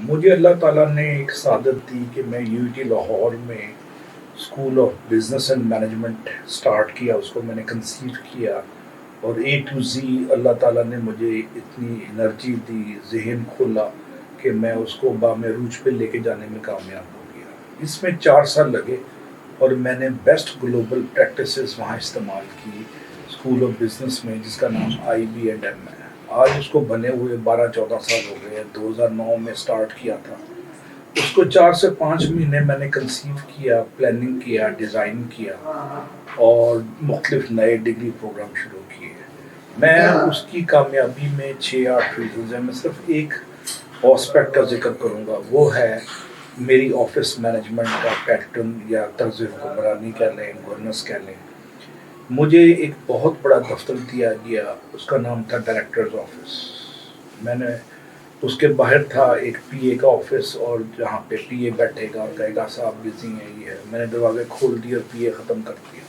مجھے اللہ تعالیٰ نے ایک سعادت دی کہ میں یو ٹی لاہور میں school of business and management start کیا، اس کو میں نے کنسیو کیا، اور اے ٹو زی اللہ تعالیٰ نے مجھے اتنی انرجی دی، ذہن کھولا کہ میں اس کو بامعروج پہ لے کے جانے میں کامیاب ہو گیا۔ اس میں 4 سال لگے اور میں نے بیسٹ گلوبل پریکٹسز وہاں استعمال کی اسکول آف بزنس میں، جس کا نام IB&M ہے۔ آج اس کو بنے ہوئے 12-14 سال ہو گئے ہیں۔ 2009 میں سٹارٹ کیا تھا اس کو، 4 سے 5 مہینے میں نے کنسیو کیا، پلاننگ کیا، ڈیزائن کیا اور مختلف نئے ڈگری پروگرام شروع کیے۔ میں اس کی کامیابی میں 6-8 ریزنز ہیں۔ میں صرف ایک آسپیکٹ کا ذکر کروں گا، وہ ہے میری آفس مینجمنٹ کا پیٹرن یا طرز حکمرانی کہہ لیں، گورننس کہہ لیں۔ مجھے ایک بہت بڑا دفتر دیا گیا، اس کا نام تھا ڈائریکٹرز آفس۔ میں نے اس کے باہر تھا ایک PA کا آفس، اور جہاں پہ PA بیٹھے گا اور کہے گا صاحب بزی ہیں یہ ہے، میں نے دروازے کھول دیے اور PA ختم کر دیا۔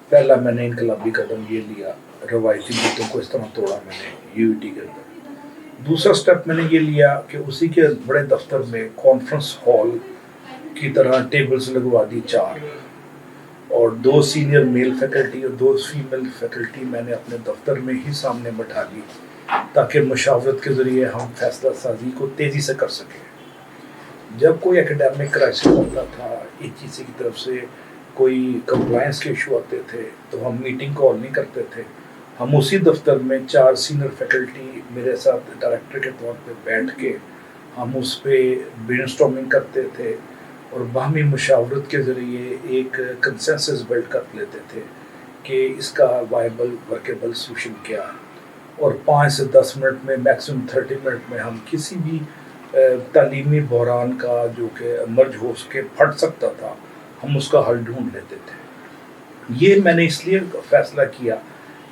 پہلا میں نے انقلابی قدم یہ لیا، روایتی باتوں کو اس طرح توڑا میں نے UT کے اندر۔ دوسرا سٹیپ میں نے یہ لیا کہ اسی کے بڑے دفتر میں کانفرنس ہال کی طرح ٹیبلز لگوا دی 4، اور 2 سینئر میل فیکلٹی اور 2 فیمیل فیکلٹی میں نے اپنے دفتر میں ہی سامنے بٹھا لی، تاکہ مشاورت کے ذریعے ہم فیصلہ سازی کو تیزی سے کر سکیں۔ جب کوئی ایکیڈیمک کرائسس ہوتا تھا، HEC کی طرف سے کوئی کمپلائنس کے ایشو آتے تھے، تو ہم میٹنگ کال نہیں کرتے تھے، ہم اسی دفتر میں 4 سینئر فیکلٹی میرے ساتھ ڈائریکٹر کے طور پہ بیٹھ کے ہم اس پہ برین اسٹارمنگ کرتے تھے، اور باہمی مشاورت کے ذریعے ایک کنسنسس بلڈ کر لیتے تھے کہ اس کا وائبل ورکیبل سولوشن کیا ہے، اور 5 سے 10 منٹ میں، میکسیمم 30 منٹ میں ہم کسی بھی تعلیمی بحران کا جو کہ مرج ہو کے پھٹ سکتا تھا، ہم اس کا حل ڈھونڈ لیتے تھے۔ یہ میں نے اس لیے فیصلہ کیا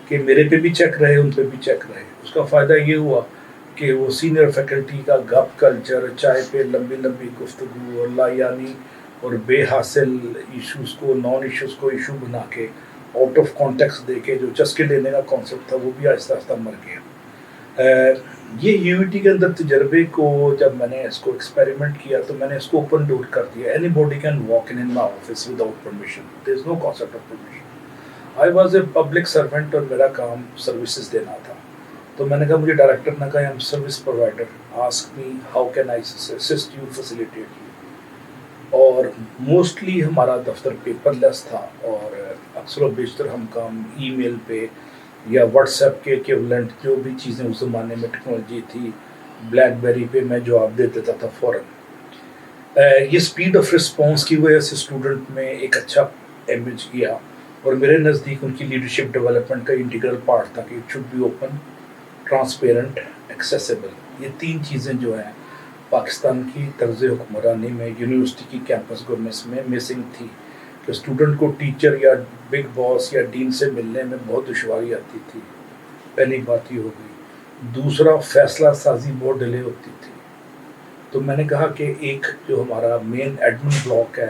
کہ میرے پہ بھی چیک رہے، ان پہ بھی چیک رہے۔ اس کا فائدہ یہ ہوا کہ وہ سینئر فیکلٹی کا گپ کلچر، چائے پہ لمبی لمبی گفتگو اور لا یعنی اور بے حاصل ایشوز کو نان ایشوز کو ایشو بنا کے آؤٹ آف کانٹیکس دے کے جو چسکے لینے کا کانسیپٹ تھا، وہ بھی آہستہ آہستہ مر گیا۔ یہ UT کے اندر تجربے کو جب میں نے اس کو ایکسپیریمنٹ کیا، تو میں نے اس کو اوپن ڈور کر دیا۔ Any body can walk in my office without permission, there is no concept of permission. I was a public servant, اور میرا کام سروسز دینا تھا۔ تو میں نے کہا مجھے ڈائریکٹر نے کہا am service provider, ask me how can I assist you, facilitate you. اور موسٹلی ہمارا دفتر پیپر لیس تھا، اور اکثر و بیشتر ہم کام ای میل پہ یا واٹس ایپ کے ایکویولنٹ جو بھی چیزیں اس زمانے میں ٹیکنالوجی تھی، بلیک بیری پہ میں جواب دے دیتا تھا فوراً۔ یہ اسپیڈ آف رسپانس کی وجہ سے اسٹوڈنٹ میں ایک اچھا امیج کیا، اور میرے نزدیک ان کی لیڈرشپ ڈیولپمنٹ کا انٹیگرل پارٹ تھا کہ it should be open, transparent, accessible. یہ 3 چیزیں جو ہیں پاکستان کی طرز حکمرانی میں، یونیورسٹی کی کیمپس گورننس میں مسنگ تھی، کہ اسٹوڈنٹ کو ٹیچر یا بگ باس یا ڈین سے ملنے میں بہت دشواری آتی تھی۔ پہلی بات یہ ہو گئی۔ دوسرا، فیصلہ سازی بہت ڈیلے ہوتی تھی۔ تو میں نے کہا کہ ایک جو ہمارا مین ایڈمن بلاک ہے،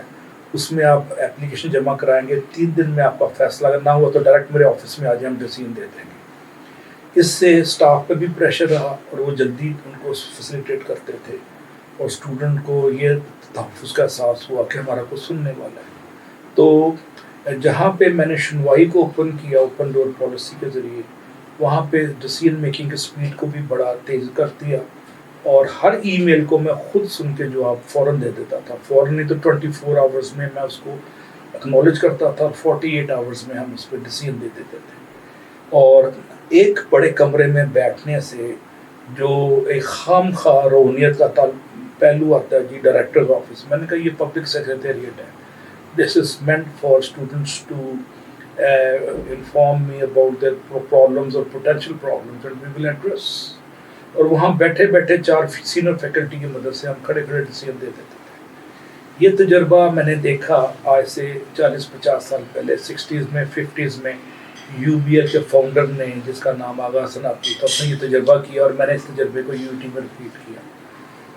اس میں آپ اپلیکیشن جمع کرائیں گے، 3 دن میں آپ کا فیصلہ اگر نہ ہوا تو ڈائریکٹ میرے آفس میں آ جائیں، ہم ڈسیزن دے دیں گے۔ اس سے اسٹاف پہ بھی پریشر رہا، اور وہ جلدی ان کو فیسیلیٹیٹ کرتے تھے، اور اسٹوڈنٹ کو یہ تحفظ کا احساس ہوا کہ ہمارا کوئی سننے والا ہے۔ تو جہاں پہ میں نے شنوائی کو اوپن کیا، اوپن ڈور پالیسی کے ذریعے، وہاں پہ ڈیسیژن میکنگ کی سپیڈ کو بھی بڑا تیز کر دیا، اور ہر ای میل کو میں خود سن کے جواب فوراً دے دیتا تھا، فوراً نہیں تو 24 آورز میں میں اس کو اکنالج کرتا تھا، اور 48 آورز میں ہم اس پہ ڈیسیژن دے دیتے تھے۔ اور ایک بڑے کمرے میں بیٹھنے سے جو ایک خام خواہ رونیت کا پہلو آتا ہے، جی ڈائریکٹر آفس، میں نے کہا یہ پبلک سیکریٹریٹ ہے، this is meant for students to inform me about their problems or potential problems and we will address۔ اور وہاں بیٹھے بیٹھے 4 سینئر فیکلٹی کی مدد سے ہم کھڑے کھڑے ڈیسیژن دے دیتے تھے۔ یہ تجربہ میں نے دیکھا آج سے 40-50 سال پہلے، 60s میں 50s میں UBL کے فاؤنڈر نے، جس کا نام آغا صنعتی تھا، اس نے یہ تجربہ کیا، اور میں نے اس تجربے کو UT میں ریپیٹ کیا۔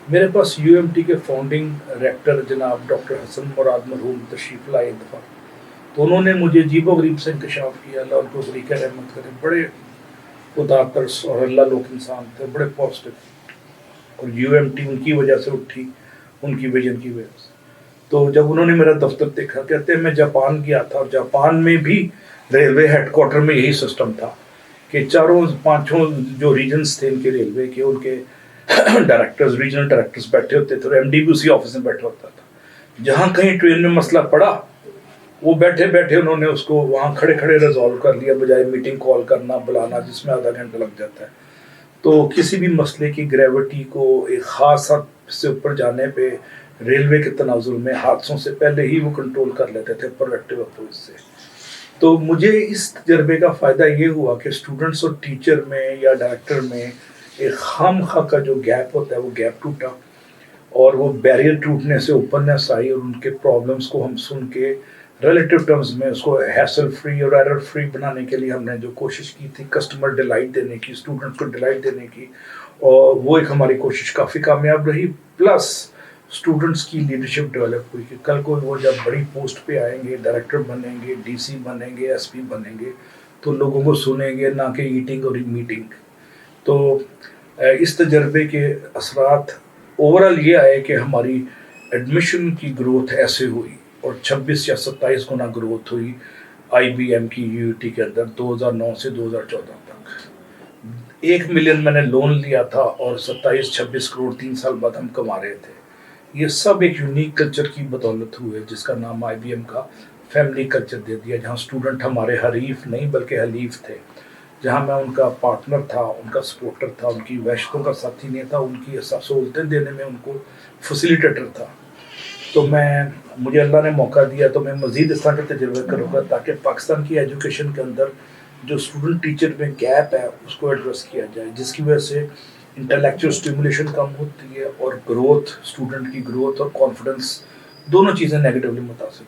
میرے پاس UMT کے فاؤنڈنگ ریکٹر جناب ڈاکٹر حسن مراد مرحوم تشریف لائے ایک دفعہ، تو انہوں نے مجھے عجیب و غریب سے انکشاف کیا، اللہ ان کو غریق رحمت کرے، بڑے خدا ترس اور اللہ لوک انسان تھے، بڑے پازیٹیو۔ اور UMT ان کی وجہ سے اٹھی، ان کی ویژن کی وجہ سے۔ تو جب انہوں نے میرا دفتر دیکھا، کہتے ہیں میں جاپان گیا تھا، اور جاپان میں بھی ریلوے ہیڈ کوارٹر میں یہی سسٹم تھا کہ چاروں پانچوں جو ریجنز تھے ان کے ریلوے کے، ان کے ڈائریکٹرز، ریجنل ڈائریکٹرز بیٹھے ہوتے تھے، اور MD بھی اسی آفس میں بیٹھا ہوتا تھا۔ جہاں کہیں ٹرین میں مسئلہ پڑا، وہ بیٹھے بیٹھے انہوں نے اس کو وہاں کھڑے کھڑے ریزالو کر لیا، بجائے میٹنگ کال کرنا بلانا جس میں آدھا گھنٹہ لگ جاتا ہے۔ تو کسی بھی مسئلے کی گریوٹی کو ایک خاص حد سے اوپر جانے پہ ریلوے کے تناظر میں حادثوں سے پہلے ہی وہ کنٹرول کر لیتے تھے پرویکٹیو اپروچ سے۔ تو مجھے اس تجربے کا فائدہ یہ ہوا کہ اسٹوڈنٹس اور ٹیچر میں یا ڈائریکٹر میں ایک خام خواہ کا جو گیپ ہوتا ہے وہ گیپ ٹوٹا، اور وہ بیریئر ٹوٹنے سے اوپننس آئی، اور ان کے پرابلمس کو ہم سن کے ریلیٹیو ٹرمز میں اس کو ہیسل فری اور ایرر فری بنانے کے لیے ہم نے جو کوشش کی تھی، کسٹمر ڈیلائٹ دینے کی، اسٹوڈنٹ کو ڈیلائٹ دینے کی، اور وہ ایک ہماری کوشش کافی کامیاب رہی۔ پلس اسٹوڈنٹس کی لیڈرشپ ڈیولپ ہوئی کہ کل کو وہ جب بڑی پوسٹ پہ آئیں گے، ڈائریکٹر بنیں گے، DC بنیں گے، SP بنیں گے، تو لوگوں کو سنیں گے، نہ کہ ایٹنگ اور میٹنگ۔ تو اس تجربے کے اثرات اوورال یہ آئے کہ ہماری ایڈمیشن کی گروتھ ایسے ہوئی، اور 26 یا 27 گنا گروتھ ہوئی IBM کی UT کے اندر 2009 سے 2014 تک۔ 1 ملین میں نے لون لیا تھا، اور 27-26 کروڑ 3 سال بعد ہم کما رہے تھے۔ یہ سب ایک یونیک کلچر کی بدولت ہوئے، جس کا نام IBM کا فیملی کلچر دے دیا، جہاں اسٹوڈنٹ ہمارے حریف نہیں بلکہ حلیف تھے، جہاں میں ان کا پارٹنر تھا، ان کا سپورٹر تھا، ان کی وحشتوں کا ساتھی نہیں تھا، ان کی سہولتیں دینے میں ان کو فیسیلیٹیٹر تھا۔ تو مجھے اللہ نے موقع دیا تو میں مزید اس طرح کے تجربے کروں گا، تاکہ پاکستان کی ایجوکیشن کے اندر جو اسٹوڈنٹ ٹیچر میں گیپ ہے اس کو ایڈریس کیا جائے، جس کی وجہ سے انٹلیکچوئل اسٹیمولیشن کم ہوتی ہے، اور گروتھ، اسٹوڈنٹ کی گروتھ اور کانفیڈنس دونوں چیزیں نیگیٹولی متاثر ہوتی ہیں۔